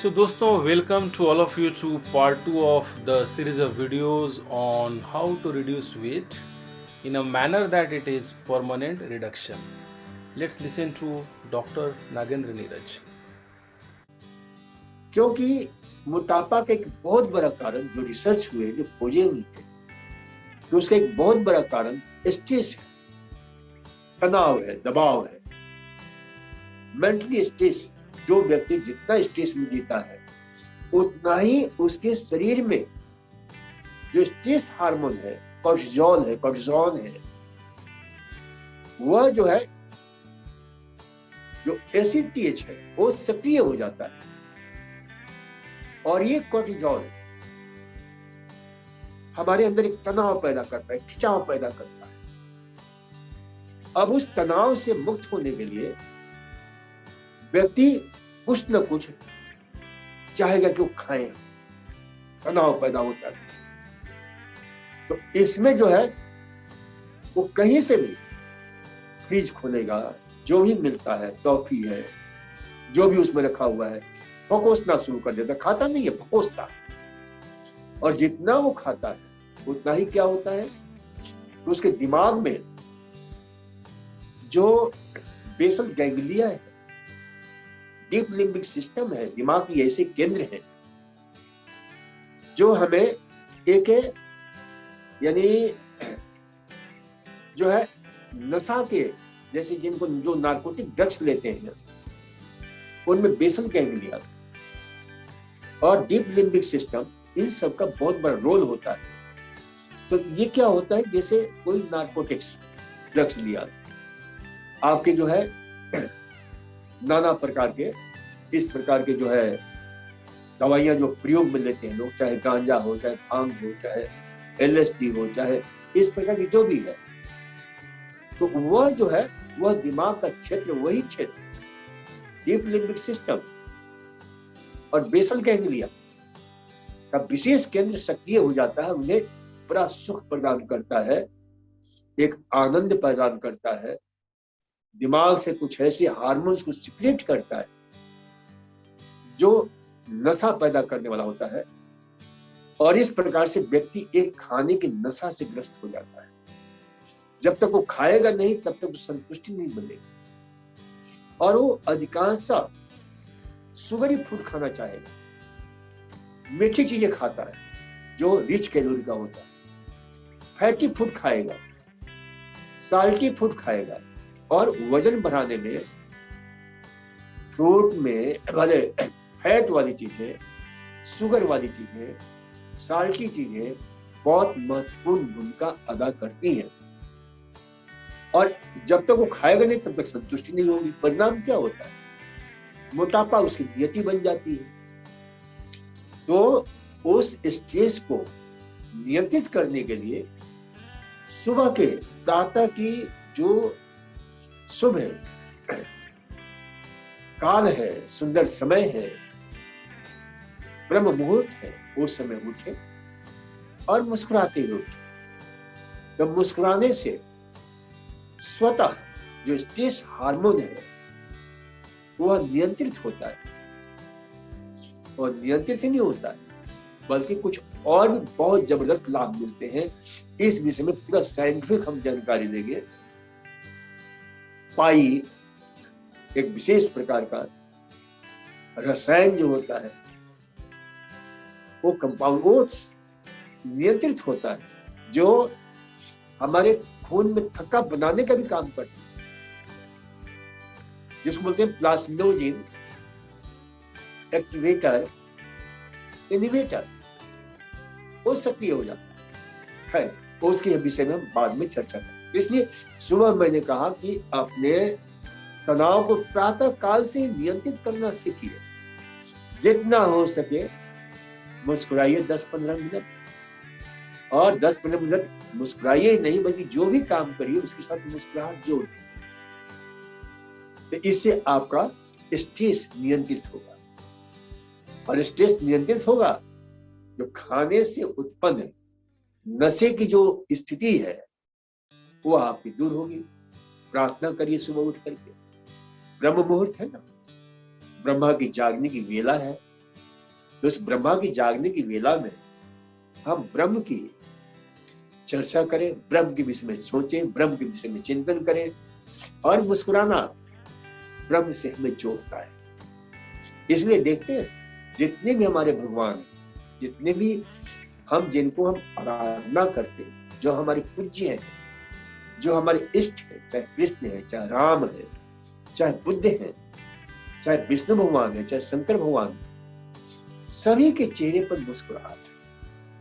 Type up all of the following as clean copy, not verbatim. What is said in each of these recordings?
So दोस्तों, welcome to all of you to part 2 of the series of videos on how to reduce weight in a manner that it is permanent reduction. Let's listen to Dr. Nagendra Neeraj. क्योंकि मोटापा का एक बहुत बड़ा कारण जो research हुए, जो खोजे हुए हैं, कि उसका एक बहुत बड़ा कारण स्ट्रेस है, तनाव है, दबाव है, मेंटली स्ट्रेस। जो व्यक्ति जितना स्ट्रेस में जीता है उतना ही उसके शरीर में जो स्ट्रेस हार्मोन है, कॉर्टिसोल है, वह जो है, जो एसिटिएच है, वो सक्रिय हो जाता है। और ये कॉर्टिसोल हमारे अंदर एक तनाव पैदा करता है, खिंचाव पैदा करता है। अब उस तनाव से मुक्त होने के लिए व्यक्ति कुछ न कुछ चाहेगा कि वो खाए, तनाव पैदा होता है। तो इसमें जो है वो कहीं से भी फ्रिज खोलेगा, जो भी मिलता है, टॉफी है, जो भी उसमें रखा हुआ है, फकोसना शुरू कर देता। खाता नहीं है, फकोसता। और जितना वो खाता है उतना ही क्या होता है, तो उसके दिमाग में जो बेसल गैंग्लिया है, डीप लिम्बिक सिस्टम है, दिमाग के ऐसे केंद्र हैं जो हमें एक यानी जो है नशा के, जैसे जिनको जो नार्कोटिक ड्रग्स लेते हैं उनमें बेसल गैंग्लिया और डीप लिम्बिक सिस्टम, इन सब का बहुत बड़ा रोल होता है। तो ये क्या होता है, जैसे कोई नार्कोटिक्स ड्रग्स लिया, आपके जो है नाना प्रकार के, इस प्रकार के जो है दवाइयां जो प्रयोग में लेते हैं लोग, चाहे गांजा हो, चाहे भांग हो, चाहे एलएसडी हो, चाहे इस प्रकार की जो भी है, तो वह जो है वह दिमाग का क्षेत्र, वही क्षेत्र डीप लिम्बिक सिस्टम और बेसल गैंग्लिया का विशेष केंद्र सक्रिय हो जाता है। उन्हें बड़ा सुख प्रदान करता है, एक आनंद प्रदान करता है, दिमाग से कुछ ऐसे हार्मोन्स को सिक्रेट करता है जो नशा पैदा करने वाला होता है। और इस प्रकार से व्यक्ति एक खाने की नशा से ग्रस्त हो जाता है। जब तक वो खाएगा नहीं तब तक संतुष्टि नहीं मिलेगी और वो अधिकांशतः सुगरी फूड खाना चाहेगा, मीठी चीजें खाता है जो रिच कैलोरी का होता है, फैटी फूड खाएगा, साल्टी फूड खाएगा। और वजन बढ़ाने में फ्रूट में वाले फैट वाली चीजें, शुगर वाली चीजें, साल्टी चीजें बहुत महत्वपूर्ण भूमिका अदा करती हैं। और जब तक वो खाएगा नहीं तब तक संतुष्टि नहीं होगी। परिणाम क्या होता है, मोटापा उसकी नियति बन जाती है। तो उस स्ट्रेस को नियंत्रित करने के लिए सुबह के प्रातः की जो शुभ काल है, सुंदर समय है, ब्रह्म मुहूर्त है, उस समय उठे और मुस्कुराते हुए उठे। तो मुस्कुराने से स्वतः जो स्ट्रेस हार्मोन है वह नियंत्रित होता है। और नियंत्रित ही नहीं होता है बल्कि कुछ और भी बहुत जबरदस्त लाभ मिलते हैं। इस विषय में पूरा साइंटिफिक हम जानकारी देंगे। पाई एक विशेष प्रकार का रसायन जो होता है, वो कंपाउंड, वो नियंत्रित होता है, जो हमारे खून में थक्का बनाने का भी काम करता है, जिसको बोलते हैं प्लाज्मिनोजेन एक्टिवेटर इनहिबिटर, वो सक्रिय हो जाता है। खैर, उसके विषय में हम बाद में चर्चा करेंगे। इसलिए सुबह मैंने कहा कि अपने तनाव को प्रातः काल से नियंत्रित करना सीखिए। जितना हो सके मुस्कुराइए 10-15 मिनट, और 10-15 मिनट मुस्कुराइए नहीं बल्कि जो भी काम करिए उसके साथ मुस्कुराहट जोड़ दीजिए। तो इससे आपका स्ट्रेस नियंत्रित होगा। और स्ट्रेस नियंत्रित होगा जो खाने से उत्पन्न नशे की जो स्थिति है वो आपकी दूर होगी। प्रार्थना करिए सुबह उठ करके, ब्रह्म मुहूर्त है ना, ब्रह्मा की जागने की वेला है, तो इस ब्रह्मा की जागने की वेला में हम ब्रह्म की चर्चा करें, ब्रह्म के विषय में सोचें, ब्रह्म के विषय में चिंतन करें। और मुस्कुराना ब्रह्म से हमें जोड़ता है। इसलिए देखते हैं जितने भी हमारे भगवान, जितने भी हम जिनको हम आराधना करते हैं, जो हमारे पूज्य हैं, जो हमारे इष्ट हैं, चाहे कृष्ण है, चाहे राम है, चाहे बुद्ध है, चाहे विष्णु भगवान है, चाहे शंकर भगवान है, सभी के चेहरे पर मुस्कुराहट,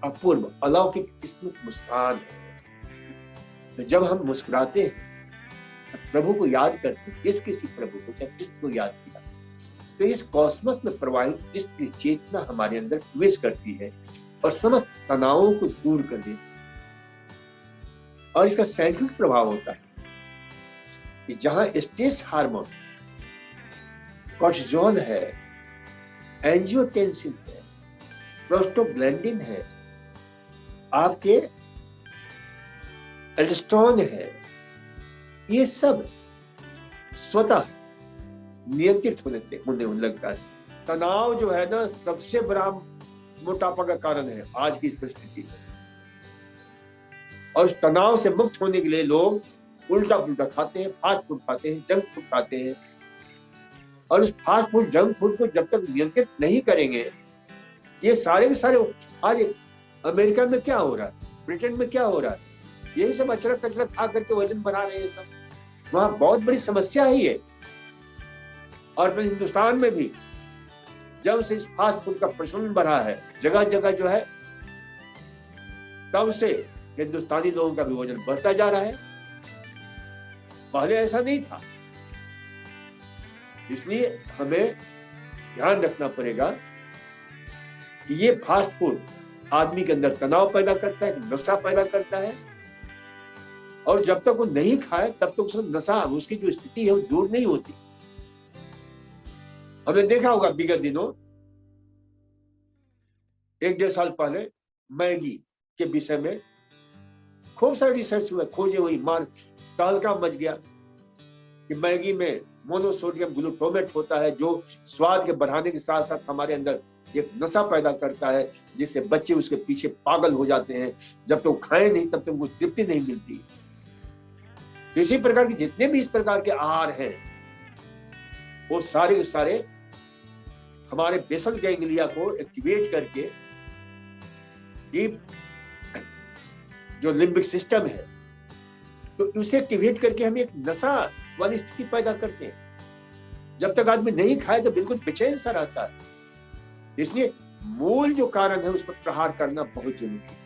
अपूर्व अलौकिक स्मित मुस्कान है। तो जब हम मुस्कुराते हैं, प्रभु को याद करते हैं, किसी प्रभु को, चाहे कृष्ण को याद किया, तो इस कॉस्मस में प्रवाहित कृष्ण की चेतना हमारे अंदर प्रवेश करती है और समस्त तनावों को दूर कर देती है। और इसका साइक्लिक प्रभाव होता है कि जहां स्ट्रेस हार्मोन कॉर्टिसोल है, एंजियोटेंसिन है, प्रोस्टाग्लैंडिन है, आपके एल्डोस्टेरोन है, ये सब स्वतः नियंत्रित होने लगता है। तनाव जो है ना, सबसे बड़ा मोटापा का कारण है आज की परिस्थिति में। और उस तनाव से मुक्त होने के लिए लोग उल्टा पुल्टा खाते हैं, फास्ट फूड खाते हैं, जंक फूड खाते हैं। और उस फास्ट फूड जंक फूड को जब तक नियंत्रित नहीं करेंगे, ये सारे के सारे, आज अमेरिका में क्या हो रहा है, ब्रिटेन में क्या हो रहा है, यही सब अचरक कचरक खा करके वजन बढ़ा रहे हैं सब। वहां बहुत बड़ी समस्या है ये। और फिर हिंदुस्तान में भी जब से इस फास्ट फूड का प्रचलन बढ़ा है जगह जगह जो है, तब से हिंदुस्तानी लोगों का भी वजन बढ़ता जा रहा है। पहले ऐसा नहीं था। इसलिए हमें ध्यान रखना पड़ेगा कि ये फास्ट फूड आदमी के अंदर तनाव पैदा करता है, नशा पैदा करता है। और जब तक वो नहीं खाए तब तक उसका नशा, उसकी जो स्थिति है वो दूर नहीं होती। हमने देखा होगा विगत दिनों, 1-1.5 साल पहले मैगी के विषय में खूब सारी रिसर्च हुआ, खोजे हुई, मार तहलका मच गया कि मैगी में मोनोसोडियम ग्लूटामेट होता है, जो स्वाद के बढ़ाने के साथ साथ हमारे अंदर एक नशा पैदा करता है, जिससे बच्चे उसके पीछे पागल हो जाते हैं। जब तक खाए नहीं तब तक उनको तृप्ति नहीं मिलती। इसी प्रकार के जितने भी इस प्रकार के आहार हैं, वो सारे के सारे हमारे बेसल गैंग्लिया को एक्टिवेट करके डीप जो लिम्बिक सिस्टम है, तो उसे एक्टिवेट करके हम एक नशा वाली स्थिति पैदा करते हैं। जब तक आदमी नहीं खाए तो बिल्कुल बेचैन सा रहता है। इसलिए मूल जो कारण है उस पर प्रहार करना बहुत जरूरी है।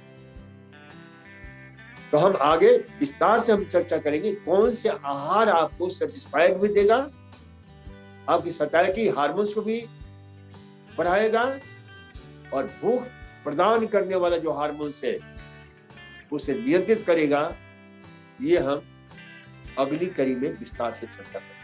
तो हम आगे विस्तार से हम चर्चा करेंगे कौन से आहार आपको सेटिस्फाइड भी देगा, आपकी सटाइटी हार्मोन्स को भी बढ़ाएगा, और भूख प्रदान करने वाला जो हार्मोन्स है उसे नियंत्रित करेगा। ये हम अगली कड़ी में विस्तार से चर्चा करेंगे।